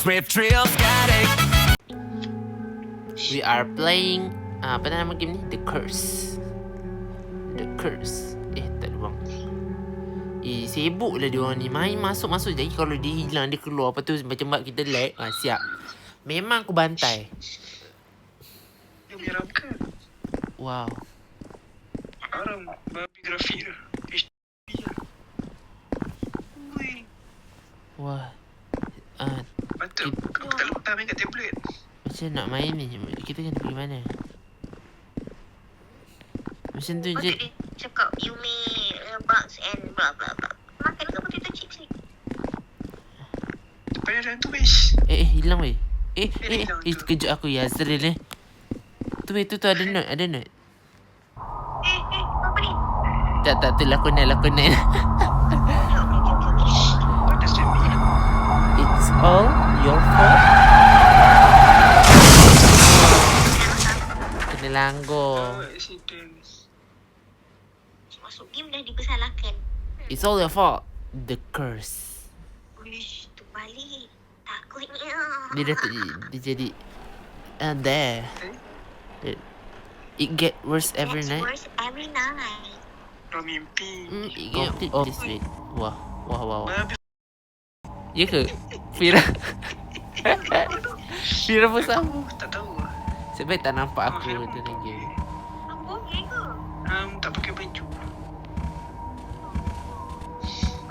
with thrills, got it. We are playing apa nama game ni? The Curse. Tak ada bang. Sibuk lah diorang ni. Main masuk-masuk. Jadi kalau dia hilang, dia keluar. Lepas tu macam buat kita lag. Siap. Memang aku bantai. Dia menyeramkan. Wow. Haram. Babi grafik dah. HDB lah. Ui. Wah. Patut kau tak lepas main kat tablet. Macam nak main ni. Kita kena pergi mana? Macam tu je. Patut dia cakap you may bugs and blah blah blah. Makan ke potato chips ni? Depan ada hantu base. Hilang weh. hilang tu. Terkejut aku ya Azril ni. Tu ada note. Apa ni? Tak tu lakonan. Okay. What does that mean? It's all your fault. Kena langgar. Accident. Masuk game dah dipersalahkan. It's all your fault. The Curse. Uish, tu balik. Takutnya. Dia jadi there. It get worse every That's night. worse every night. Kau mimpi. It get this way. Wah. Babi. Ya ke? Fira pun sama. Tak tahu lah. Sebab tak nampak aku tu lagi. Aku boleh ke? Tak pakai baju.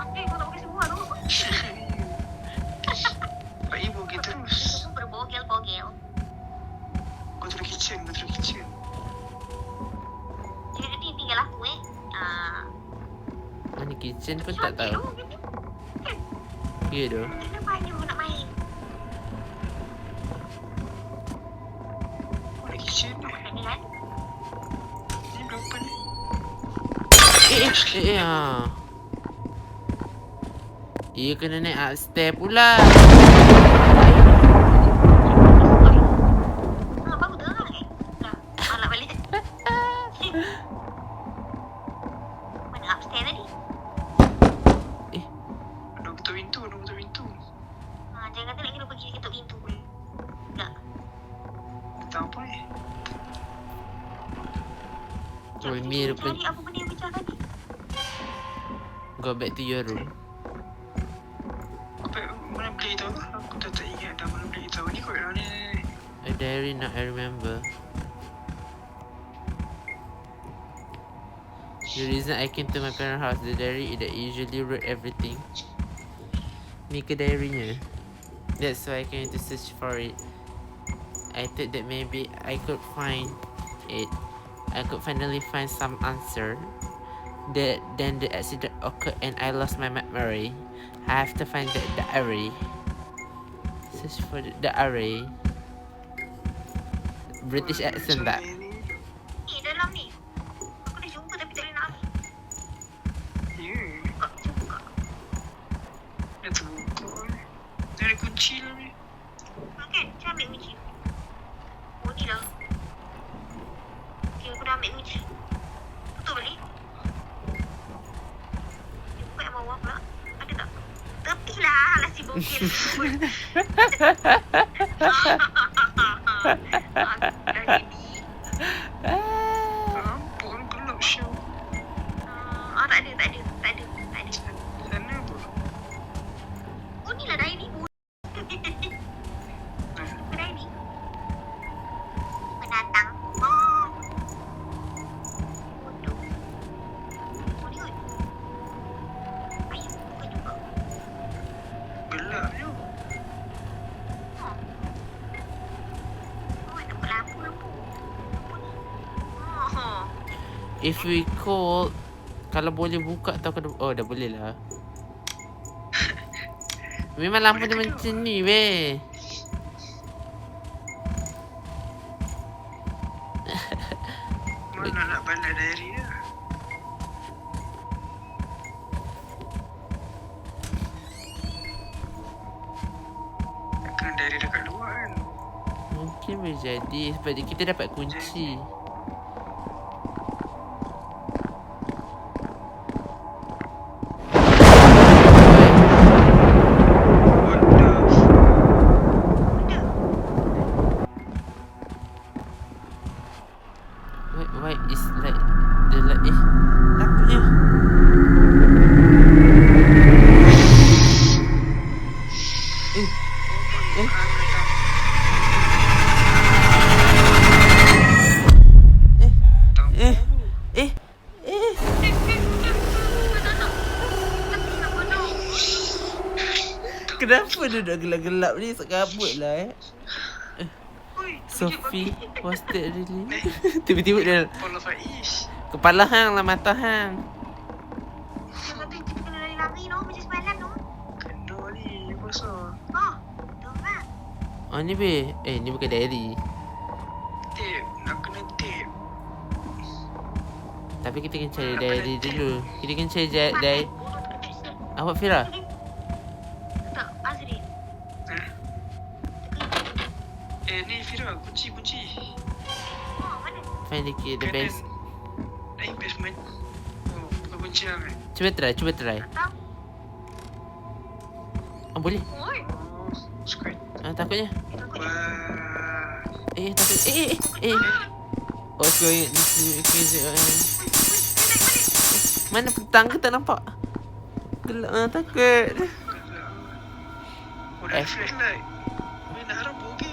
Okay, kau tak pakai semua tu. Pak Ibu pergi terus. Kau berbogel-bogel. Kau terus kitchen. Jadi tinggal aku Mana kitchen pun tak tahu. Ya doh. Kenapa baju nak main? Mana kitchen ni? Makan ni kan? Ni berapa ni? Ya kena naik upstairs pula. Baru dengar Dah, malak balik. Mana upstairs tadi? Nak tutup pintu. Jangan kata nak kena pergi ketuk pintu pula. Tak. Tak apa ni? Oh, Mir pun Cari apa benda yang pecah tadi? go back to your room. Apa mana beli tahu? Aku tak ingat dah mana beli tahu ni kot ni. A diary now I remember. The reason I came to my parents' house, the diary that usually wrote everything. Ni ke diary-nya. That's why I came to search for it. I thought that maybe I could find it. I could finally find some answer. Then the accident occurred and I lost my memory. I have to find the diary. Search for the diary. British accent tak? Ni dalam ni. Aku dah jumpa tapi tak boleh nak ambil. Ya. Buka. Dah terbuka ni. Dah ada kunci lah ni. Kan? Saya ambil kunci. Oh ni lah. Okay, aku dah ambil kunci. Tutup balik. Dia buka yang bawah pula. Ada tak? Tepi lah. Alah si bongkil. Dah jadi. Ampun gelap show. Tak ada. Sana apa? Oh ni lah diary. Diary. Menatang. Bodoh. Oh ni kot. Ayuh, buka juga. Gelap je. Oh, nampak lampu. Lampu ni. Oh. If we call, kalau boleh buka tau kena. Oh dah boleh lah. Memang lampu dia macam ni weh. Mana nak balik diary dia? Takkan diary dekat luar kan? Mungkin boleh jadi sebab kita dapat kunci. What the Kenapa duduk gelap-gelap ni? Sekabut lah Oi, Sophie, was that really? Tiba-tiba dia Kepala Faiz. kepala hang lah, mata hang. Dia kata kita kena lari-lari no, macam semalam no. Kena ni, pasal. Oh, dorang. Oh ni be. Ni bukan diary. Tape, nak kena tape. Tapi kita kena cari diary dulu. Kita kena cari diary. Awak Fira? Tak, Azri. Eh, ni Fira, kunci. Oh, mana? Find the key, the best. Naik basement. Oh, bukan kunci lah kan? Cuba try. Tak. Oh boleh. Oi. Oh, squid. Takutnya. Takut. Wah. Takut. Oh, it's going crazy. Mana petang ke tak nampak? Gelap takut. Oh, dah flashlight. Weh, nak harap bogey.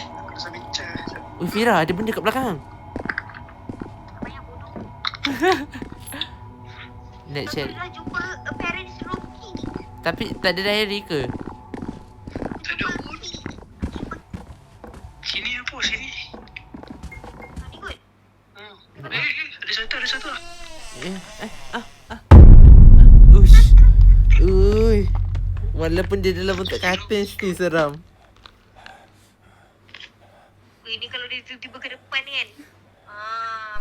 Aku rasa bincang. Ui Fira, ada benda kat belakang. Banyak bodoh. Nak check. Alhamdulillah jumpa appearance Rocky ni. Tapi tak ada diary ke? Tak ada pun. Sini apa? Sini. Ni kot. Ada satu lah. Ush. Ui. Walaupun dia dalam bentuk kartun ni seram. Weh, ni kalau dia tiba-tiba ke depan ni kan.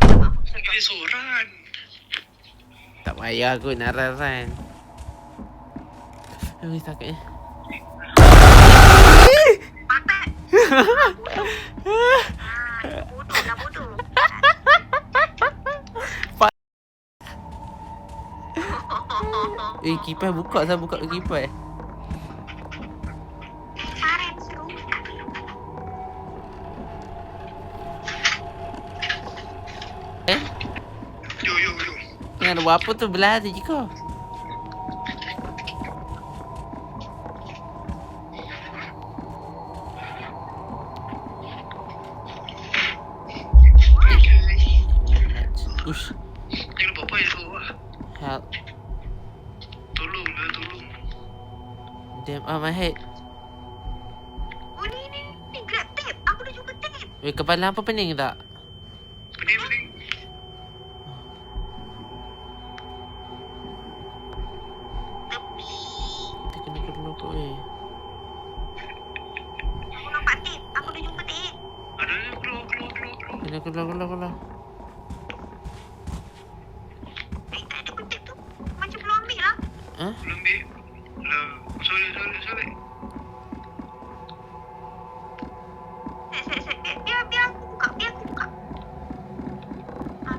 Minta maaf aku Dia seorang. Tak payah kot nak run. Ui takutnya. Patat. Bodoh lah bodoh. Kipas buka. Saya buka kipas. Parents room. Yo. Yang ada buat apa tu? Berlari je kau. Ush. Dia lupa apa yang tu lah. Help. Tolong. Damn on my head. Oh ni grab tape. Aku dah jumpa tape. Weh, kepala apa pening tak? Pening. Tepi. Kita kena keluar kot weh. Aku nampak tape. Aku dah jumpa tape. Ada keluar. Kena keluar. Ada pun tape tu. Macam belum ambil lah. Belum ambil. Lah, sorry. Set. Biar aku buka.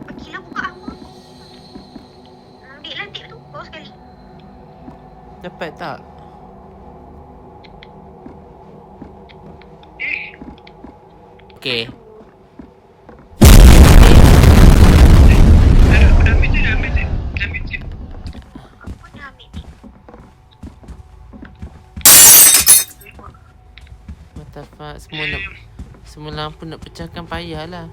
Pergilah buka aku. Ambil lah tape tu. Bawa sekali. Dapat tak? Okay. Dah ambil tu. Aku dah ambil tape. What the fuck? Semua lampu nak pecahkan payah lah.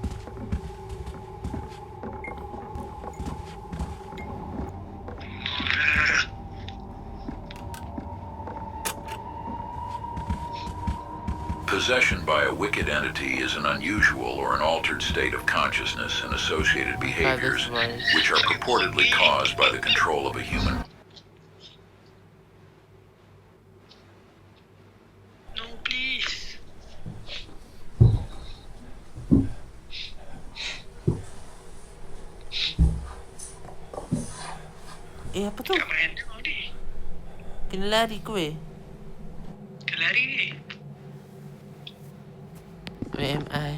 Possession by a wicked entity is an unusual or an altered state of consciousness and associated behaviors which are purportedly caused by the control of a human. No, please. Apa tu? Kat mana tu ni? Kena lari ke weh? Kelari ni. Where am I?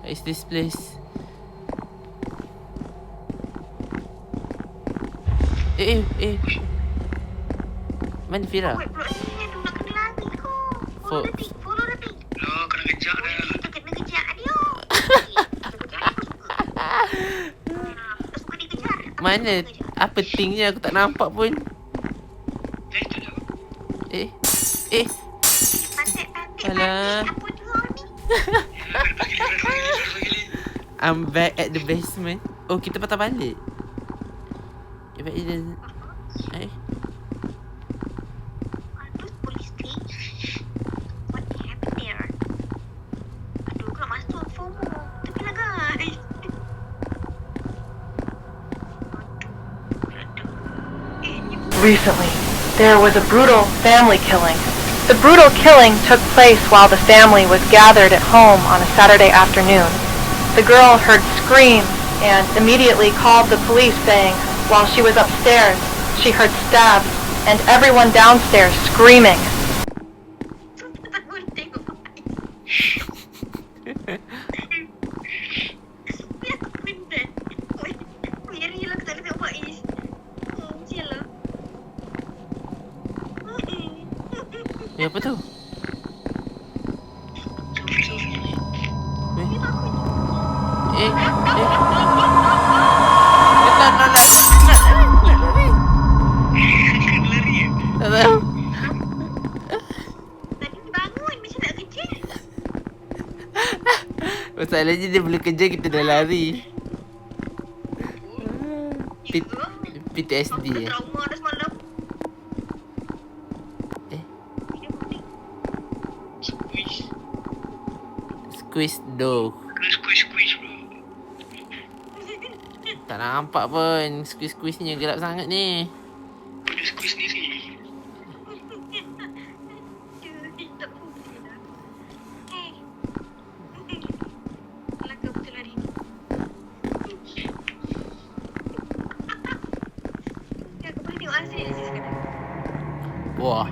Where is this place? Mana Fira? Wait, pulak sini tu nak kena lari kau. Follow the thing. Loh, kena kejap dah. Kita kena kejar dia. Kita kejar aku suka. Kita suka dikejar. Mana? Apa tingnya aku tak nampak pun. Tu je. Pantat. Alah. Apa tu ni? Pergi. I'm back at the basement. Oh, kita patah balik. But it doesn't... Eh? Are those police state? What happened there? Aduh, aku nak masuk FOMO. Tepilah guys. Recently, there was a brutal family killing. The brutal killing took place while the family was gathered at home on a Saturday afternoon. The girl heard screams and immediately called the police, saying while she was upstairs, she heard stabs and everyone downstairs screaming. Tak boleh tengok. Biar aku benda. Weary lah aku tak boleh tengok Faiz. Sial lah. Ya, apa tu? Eh? Tak tahu. Tadi bangun macam nak kerja. Masalahnya dia belum kerja, kita dah lari. PTSD Aku dah eh? trauma dah semalam. Eh? Dia putih. Squeeze dog. Kena squish bro. Tak nampak pun. Squeeze-squeeze-nya gelap sangat ni. Kena squish ni sih. Tak putih dah. Kelakar betul hari ni. Aku boleh tengok Aziz sekarang. Wah.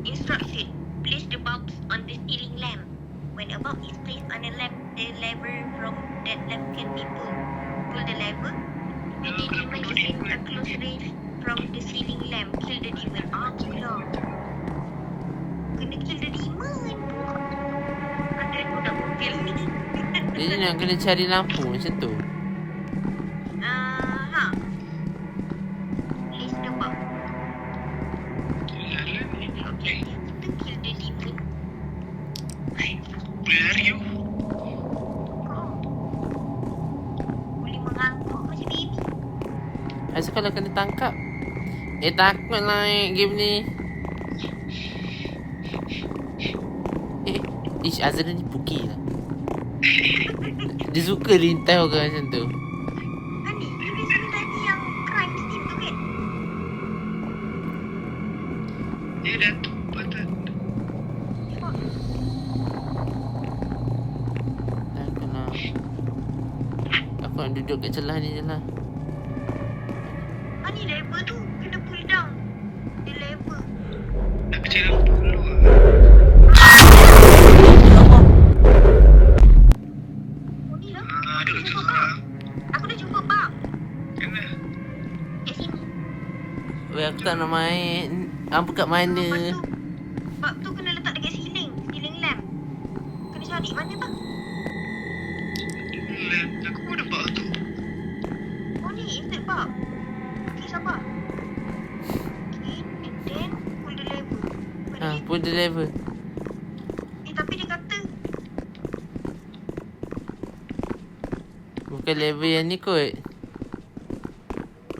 Instruction: place the bulbs on the ceiling lamp. When a bulb is placed on a lamp, the lever from that lamp can be pulled. Pull the lever. When the demon is in a close range from the ceiling lamp, kill the demon. Gila. Kena kill the demon. Ada budak mobil ni. Jadi nak kena cari lampu macam tu. Ha. Place the bulb. Okay. Kita kill the demon. Boleh lari you. Boleh mengantuk macam baby. Asal kalau kena tangkap. Takut lah game ni. Ish, Azra ni puki lah. Dia suka lintas orang macam tu. Ani, you biasa tadi yang crime scene tu kan? Dia dah tu patah. Takut lah. Aku nak duduk kat celah ni je lah. Ani, lever tu kena pull down. Dia lever. Nak kecil lampu dulu lah. Oh ni lah. Ada kat sana. Aku dah jumpa bab. Kena. Kat sini. Weh, aku tak nak main. Lampu kat mana? Bab tu kena letak dekat ceiling. Ceiling lamp. Kena cari mana bang? Aku pun ada bak tu. Oh ni, insert bab. Okay, sabar. Okay, and then pull the lever. Mana ni? Pull the lever. Tapi dia kata Bukan lever yang ni kot.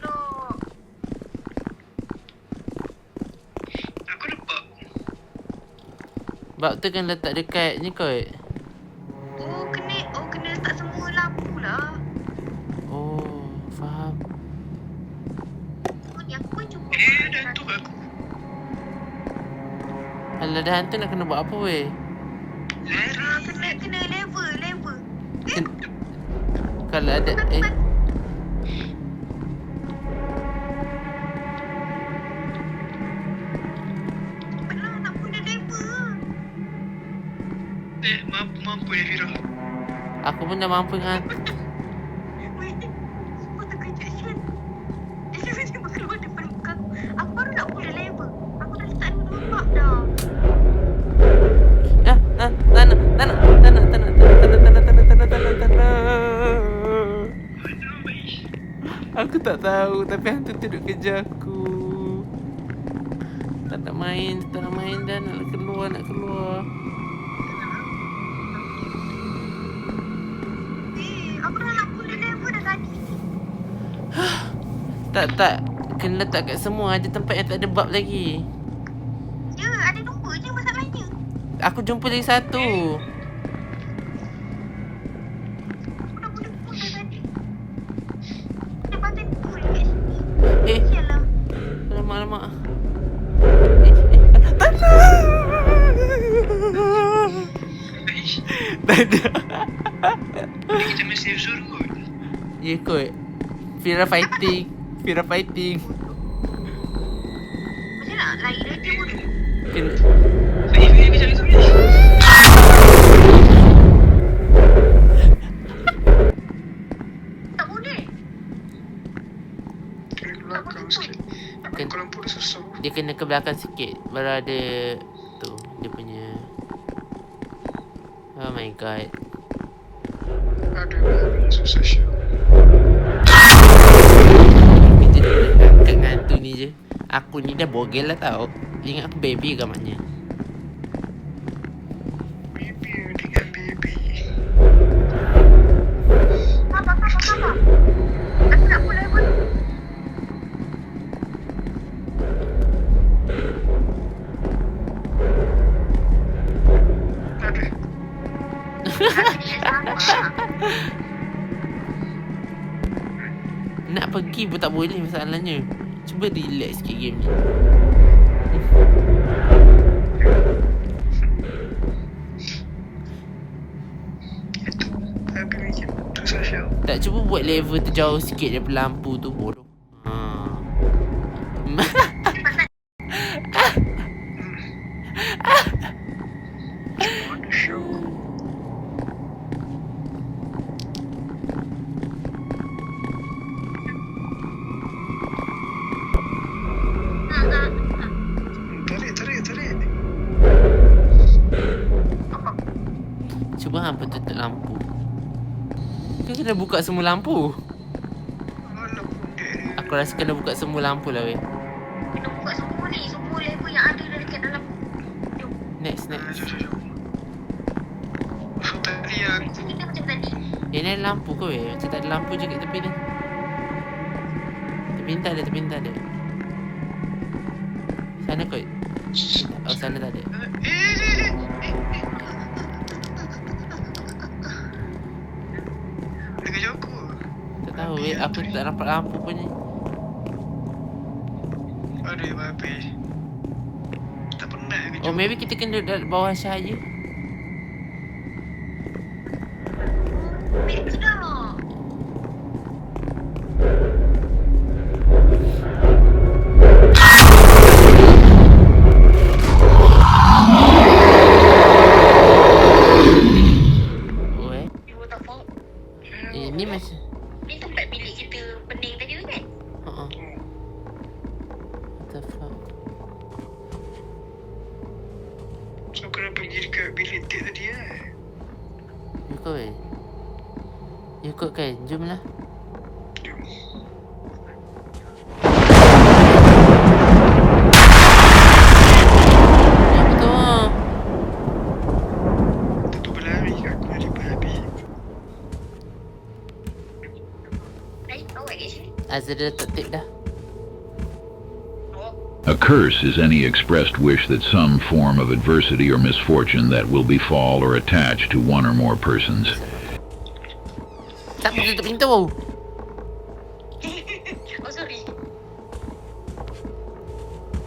lock. Aku ada bak. Bab tu kan letak dekat ni kot. Kena letak semua lampu lah. Oh, faham. Oh ni aku pun jumpa. Dah tu aku. Kalau dah hantu nak kena buat apa weh? Kena lever. Kalau ada Belah nak pull the lever. Mampu ya Fira. aku pun dah mampu dengan Weh, aku terkejut sial. Dia tiba-tiba keluar depan muka aku. Aku baru nak pull the lever. Aku dah letak dua bab dah. Aku tak tahu tapi hantu tu duduk kejar aku. Tak nak main dah, nak keluar. Aku dah nak pull the lever. Tak. Kena letak kat semua. Ada tempat yang tak ada bab lagi. Ya, ada 2 je masalahnya. Aku jumpa lagi satu. Aku dah boleh putar tadi. Ada button pull kat sini. Sialah. Alamak. Tak ada. Kita main safe zone kot. Ya kot. Fira fighting. Macam nak lari dari dia bodoh. Kena. Sorry. Tak boleh. Kena ke belakang sikit. Nak buka lampu dah susah. Dia kena ke belakang sikit. Baru ada tu. Dia punya. Oh my god. Aduh, susah Syah. Kita dah angkat ngantu ni je. Aku ni dah bogel lah tau. Ingat aku baby ke maknya. Baby dengan baby. Papa. Aku nak pull level. Aduh. Nak pergi pun tak boleh masalahnya. Cuba relax sikit game ni. Itu. Tapi macam susah Syah. Tak cuba buat level terjauh sikit daripada lampu tu bodoh. Mana Syah? Tarik. Cuba hampa tutup lampu. Kan kena buka semua lampu. Mana pun dia. Aku rasa kena buka semua lampu lah weh. Kena buka semua level yang ada dekat dalam. Jom. Next. Jom. So tadi aku Kita macam tadi. Ni ada lampu ke weh? Macam tak ada lampu je kat tepi ni. Tepi ni tak ada. Sana kot. Oh sana tak ada. Dia kejar aku. Tak tahu weh. Aku tak nampak lampu pun ni. Aduh, babi. Tak penat kejar. Oh maybe kita kena duduk bawah cahaya. Maybe dah. Weh. You tak faham. Ni macam. Ni tempat bilik kita pening tadi tu kan? What the fuck? So kena pergi dekat bilik tek tadi Ikut weh. Ikut kan? Jom lah. Jom. Ya betul. Tu berlari kat aku dari babi. Baik, awak kat sini. Azra dah letak tape dah. A curse is any expressed wish that some form of adversity or misfortune that will befall or attach to one or more persons. Siapa tutup pintu? Oh, sorry.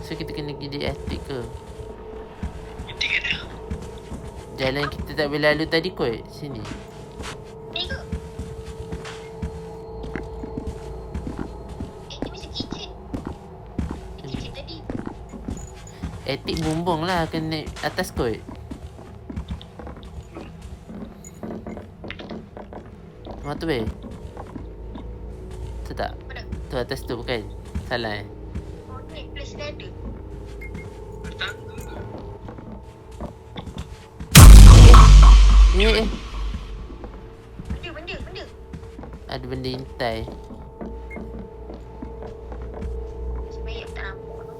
So kita kena pergi di attic ke? Nanti kan dah. Jalan kita tak boleh lalu tadi kot. Sini. Ni ke? Ni mesti kitchen. Kitchen tadi. Attic bumbung lah. Kena naik atas kot. Mana tu weh? Tu tak? Mana? Tu atas tu bukan? Salah Oh, ni place dah ada. Eh. Benda. Ada benda intai. Sebenarnya tak nampak.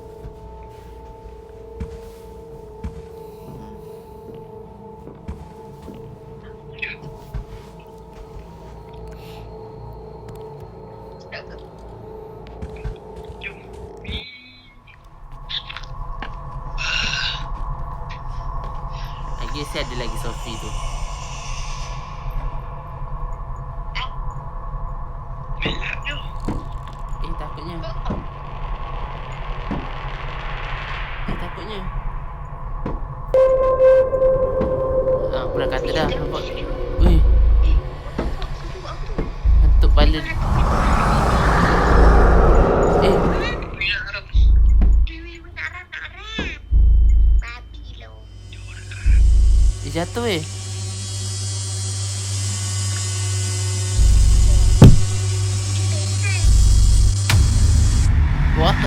Sedap ke? takutnya. Aku dah kata dah. Nampak. Ui, hantu kepala. Bila harap. Dewi nak haram. Babi lo. Jatuh What?